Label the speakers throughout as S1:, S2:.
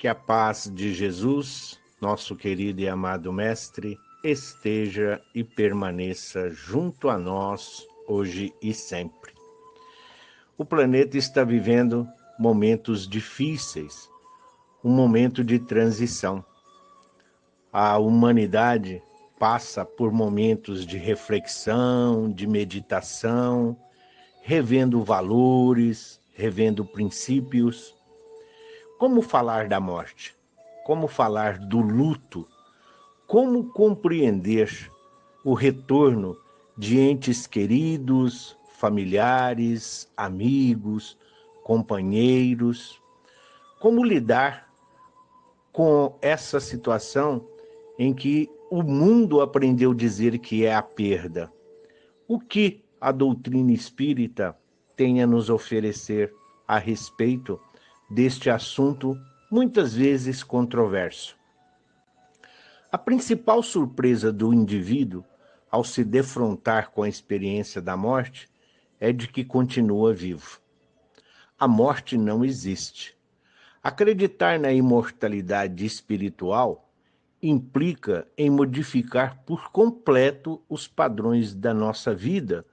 S1: Que a paz de Jesus, nosso querido e amado Mestre, esteja e permaneça junto a nós, hoje e sempre. O planeta está vivendo momentos difíceis, um momento de transição. A humanidade passa por momentos de reflexão, de meditação, revendo valores, revendo princípios. Como falar da morte? Como falar do luto? Como compreender o retorno de entes queridos, familiares, amigos, companheiros? Como lidar com essa situação em que o mundo aprendeu a dizer que é a perda? O que a doutrina espírita tem a nos oferecer a respeito deste assunto muitas vezes controverso? A principal surpresa do indivíduo ao se defrontar com a experiência da morte é de que continua vivo. A morte não existe. Acreditar na imortalidade espiritual implica em modificar por completo os padrões da nossa vida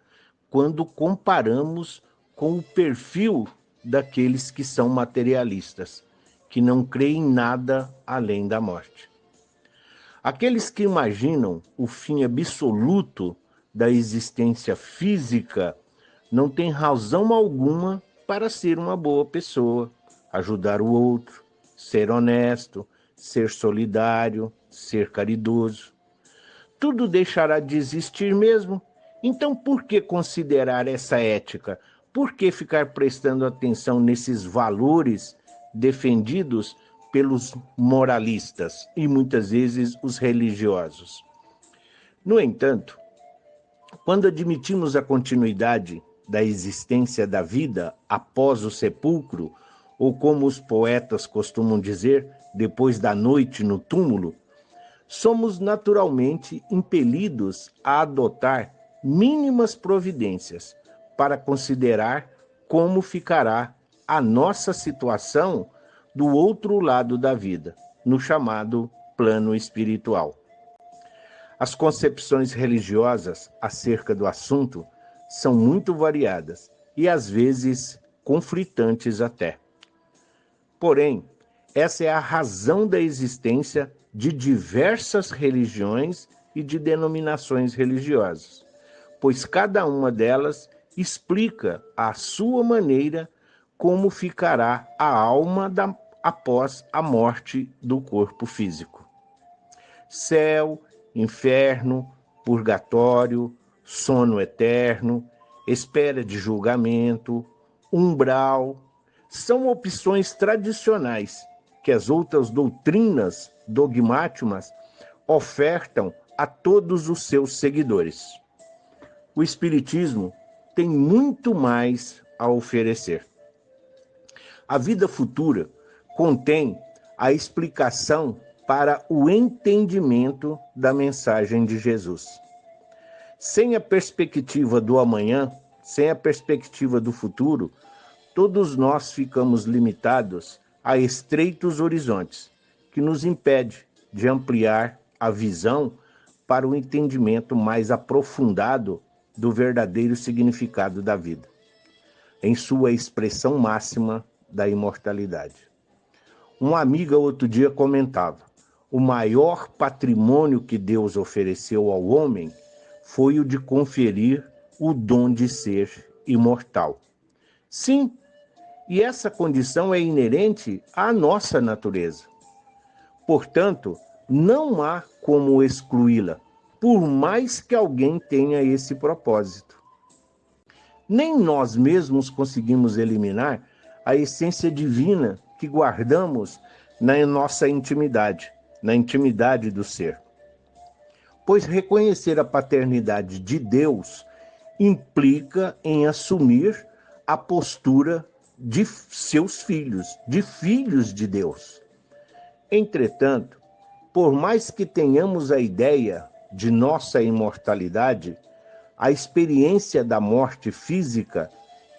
S1: quando comparamos com o perfil daqueles que são materialistas, que não creem em nada além da morte. Aqueles que imaginam o fim absoluto da existência física não têm razão alguma para ser uma boa pessoa, ajudar o outro, ser honesto, ser solidário, ser caridoso. Tudo deixará de existir mesmo. Então, por que considerar essa ética? Por que ficar prestando atenção nesses valores defendidos pelos moralistas e muitas vezes os religiosos? No entanto, quando admitimos a continuidade da existência da vida após o sepulcro, ou como os poetas costumam dizer, depois da noite no túmulo, somos naturalmente impelidos a adotar mínimas providências para considerar como ficará a nossa situação do outro lado da vida, no chamado plano espiritual. As concepções religiosas acerca do assunto são muito variadas e às vezes conflitantes até. Porém, essa é a razão da existência de diversas religiões e de denominações religiosas, pois cada uma delas explica à sua maneira como ficará a alma após a morte do corpo físico. Céu, inferno, purgatório, sono eterno, espera de julgamento, umbral, são opções tradicionais que as outras doutrinas dogmáticas ofertam a todos os seus seguidores. O Espiritismo tem muito mais a oferecer. A vida futura contém a explicação para o entendimento da mensagem de Jesus. Sem a perspectiva do amanhã, sem a perspectiva do futuro, todos nós ficamos limitados a estreitos horizontes, que nos impede de ampliar a visão para o entendimento mais aprofundado do verdadeiro significado da vida, em sua expressão máxima da imortalidade. Uma amiga outro dia comentava: o maior patrimônio que Deus ofereceu ao homem foi o de conferir o dom de ser imortal. Sim, e essa condição é inerente à nossa natureza. Portanto, não há como excluí-la, por mais que alguém tenha esse propósito. Nem nós mesmos conseguimos eliminar a essência divina que guardamos na nossa intimidade, na intimidade do ser. Pois reconhecer a paternidade de Deus implica em assumir a postura de seus filhos, de filhos de Deus. Entretanto, por mais que tenhamos a ideia de nossa imortalidade, a experiência da morte física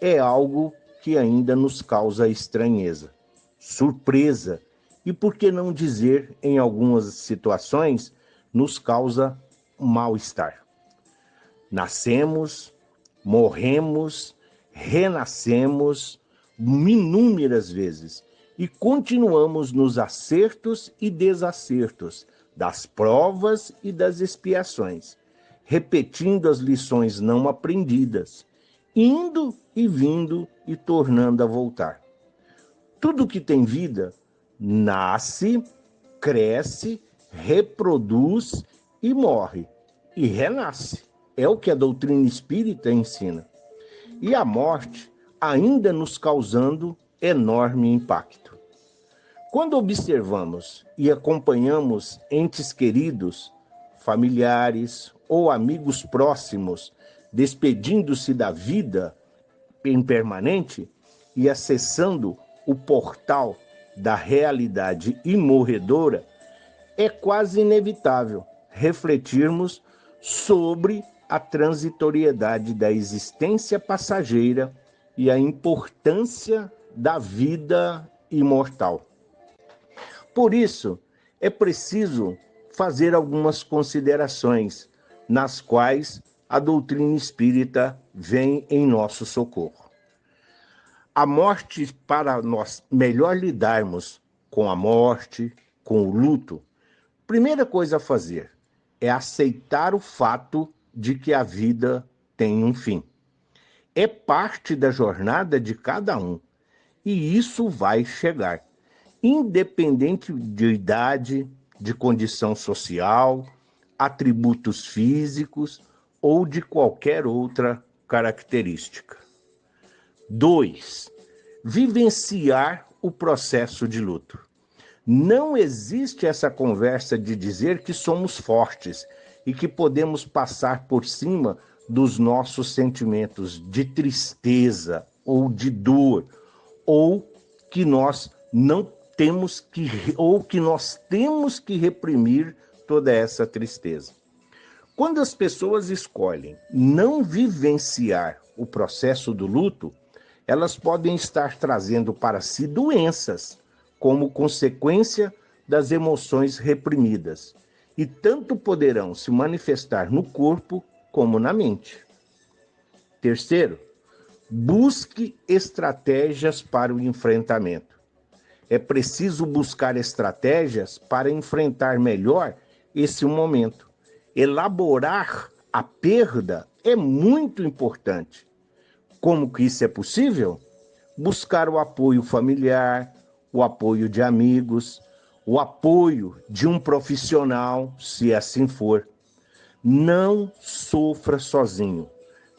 S1: é algo que ainda nos causa estranheza, surpresa e, por que não dizer, em algumas situações, nos causa mal-estar. Nascemos, morremos, renascemos inúmeras vezes e continuamos nos acertos e desacertos, das provas e das expiações, repetindo as lições não aprendidas, indo e vindo e tornando a voltar. Tudo que tem vida nasce, cresce, reproduz e morre e renasce. É o que a doutrina espírita ensina. E a morte ainda nos causando enorme impacto. Quando observamos e acompanhamos entes queridos, familiares ou amigos próximos despedindo-se da vida impermanente e acessando o portal da realidade imorredora, é quase inevitável refletirmos sobre a transitoriedade da existência passageira e a importância da vida imortal. Por isso, é preciso fazer algumas considerações, nas quais a doutrina espírita vem em nosso socorro. A morte, para nós melhor lidarmos com a morte, com o luto, primeira coisa a fazer é aceitar o fato de que a vida tem um fim. É parte da jornada de cada um, e isso vai chegar, independente de idade, de condição social, atributos físicos ou de qualquer outra característica. 2. Vivenciar o processo de luto. Não existe essa conversa de dizer que somos fortes e que podemos passar por cima dos nossos sentimentos de tristeza ou de dor, ou que nós temos que reprimir toda essa tristeza. Quando as pessoas escolhem não vivenciar o processo do luto, elas podem estar trazendo para si doenças como consequência das emoções reprimidas, e tanto poderão se manifestar no corpo como na mente. 3. Busque estratégias para o enfrentamento. É preciso buscar estratégias para enfrentar melhor esse momento. Elaborar a perda é muito importante. Como que isso é possível? Buscar o apoio familiar, o apoio de amigos, o apoio de um profissional, se assim for. Não sofra sozinho,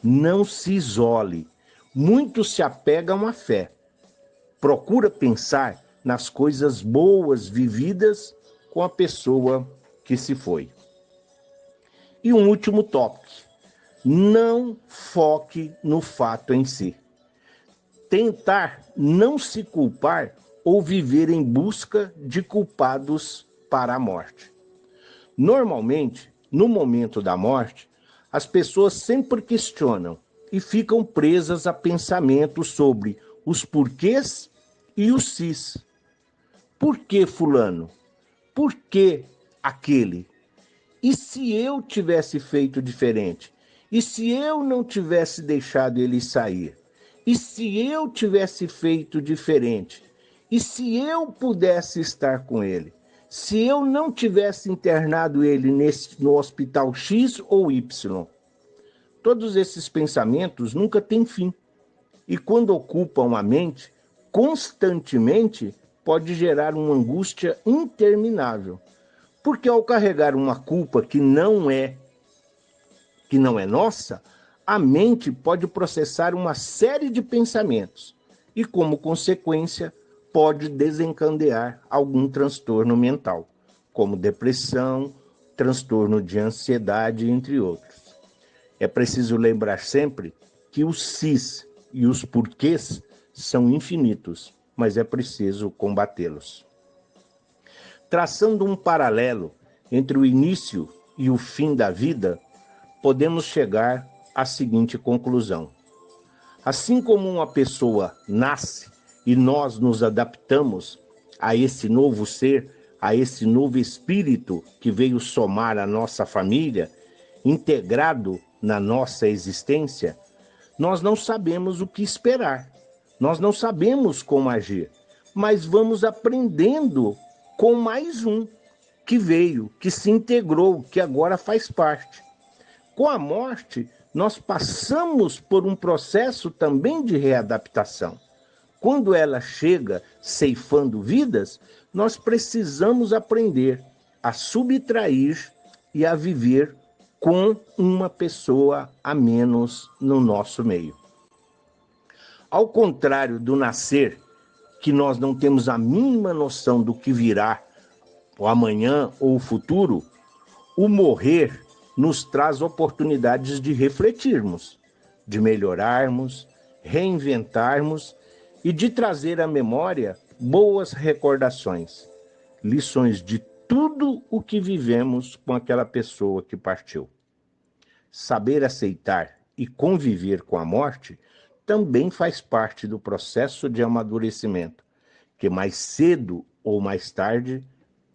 S1: não se isole. Muitos se apegam à fé. Procura pensar nas coisas boas vividas com a pessoa que se foi. E um último toque: não foque no fato em si. Tentar não se culpar ou viver em busca de culpados para a morte. Normalmente, no momento da morte, as pessoas sempre questionam e ficam presas a pensamentos sobre os porquês e os sis. Por que fulano? Por que aquele? E se eu tivesse feito diferente? E se eu não tivesse deixado ele sair? E se eu tivesse feito diferente? E se eu pudesse estar com ele? Se eu não tivesse internado ele no hospital X ou Y? Todos esses pensamentos nunca têm fim. E quando ocupam a mente, constantemente, pode gerar uma angústia interminável. Porque ao carregar uma culpa que não é nossa, a mente pode processar uma série de pensamentos e, como consequência, pode desencadear algum transtorno mental, como depressão, transtorno de ansiedade, entre outros. É preciso lembrar sempre que os sis e os porquês são infinitos, mas é preciso combatê-los. Traçando um paralelo entre o início e o fim da vida, podemos chegar à seguinte conclusão: assim como uma pessoa nasce e nós nos adaptamos a esse novo ser, a esse novo espírito que veio somar a nossa família, integrado na nossa existência, nós não sabemos o que esperar, nós não sabemos como agir, mas vamos aprendendo com mais um que veio, que se integrou, que agora faz parte. Com a morte, nós passamos por um processo também de readaptação. Quando ela chega ceifando vidas, nós precisamos aprender a subtrair e a viver com uma pessoa a menos no nosso meio. Ao contrário do nascer, que nós não temos a mínima noção do que virá, o amanhã ou o futuro, o morrer nos traz oportunidades de refletirmos, de melhorarmos, reinventarmos e de trazer à memória boas recordações, lições de tudo o que vivemos com aquela pessoa que partiu. Saber aceitar e conviver com a morte também faz parte do processo de amadurecimento, que mais cedo ou mais tarde,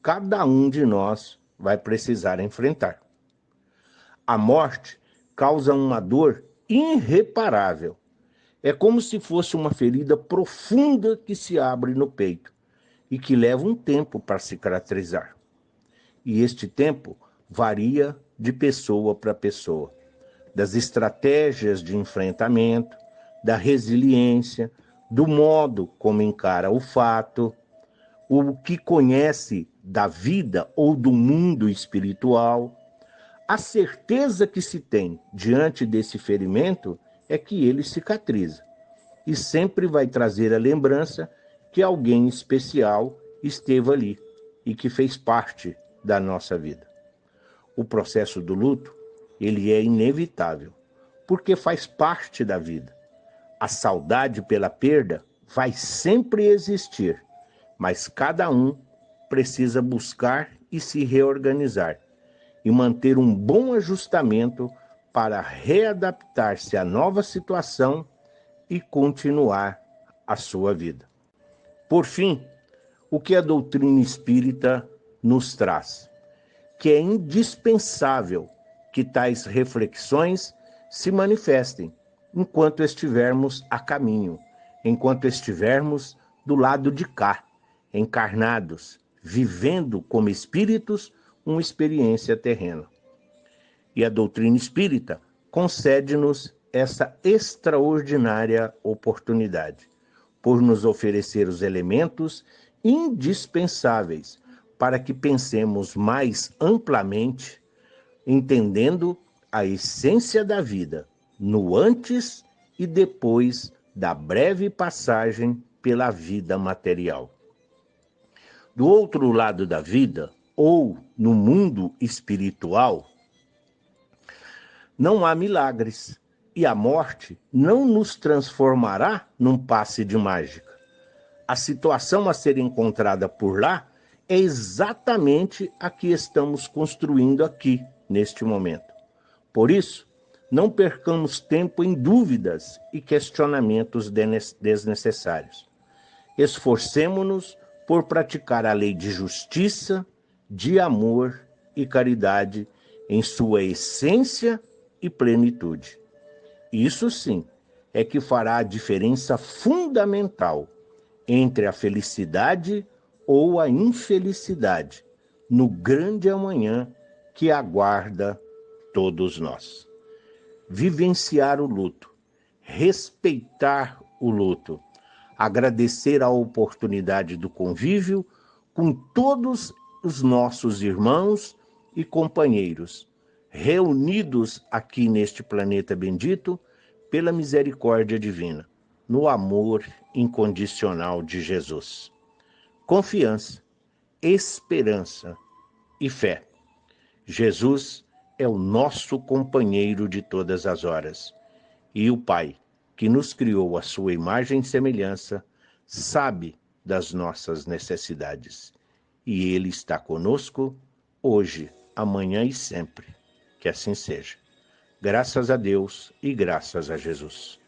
S1: cada um de nós vai precisar enfrentar. A morte causa uma dor irreparável. É como se fosse uma ferida profunda que se abre no peito e que leva um tempo para cicatrizar. E este tempo varia de pessoa para pessoa, das estratégias de enfrentamento, da resiliência, do modo como encara o fato, o que conhece da vida ou do mundo espiritual. A certeza que se tem diante desse ferimento é que ele cicatriza e sempre vai trazer a lembrança que alguém especial esteve ali e que fez parte da nossa vida. O processo do luto, ele é inevitável, porque faz parte da vida. A saudade pela perda vai sempre existir, mas cada um precisa buscar e se reorganizar e manter um bom ajustamento para readaptar-se à nova situação e continuar a sua vida. Por fim, o que a doutrina espírita nos traz? Que é indispensável que tais reflexões se manifestem enquanto estivermos a caminho, enquanto estivermos do lado de cá, encarnados, vivendo como espíritos uma experiência terrena. E a doutrina espírita concede-nos essa extraordinária oportunidade, por nos oferecer os elementos indispensáveis para que pensemos mais amplamente, entendendo a essência da vida, no antes e depois da breve passagem pela vida material. Do outro lado da vida, ou no mundo espiritual, não há milagres, e a morte não nos transformará num passe de mágica. A situação a ser encontrada por lá é exatamente a que estamos construindo aqui, neste momento. Por isso, não percamos tempo em dúvidas e questionamentos desnecessários. Esforcemo-nos por praticar a lei de justiça, de amor e caridade em sua essência e plenitude. Isso sim é que fará a diferença fundamental entre a felicidade ou a infelicidade no grande amanhã que aguarda todos nós. Vivenciar o luto, respeitar o luto, agradecer a oportunidade do convívio com todos os nossos irmãos e companheiros, reunidos aqui neste planeta bendito pela misericórdia divina, no amor incondicional de Jesus. Confiança, esperança e fé. Jesus é o nosso companheiro de todas as horas. E o Pai, que nos criou à sua imagem e semelhança, sabe das nossas necessidades. E Ele está conosco hoje, amanhã e sempre. Que assim seja. Graças a Deus e graças a Jesus.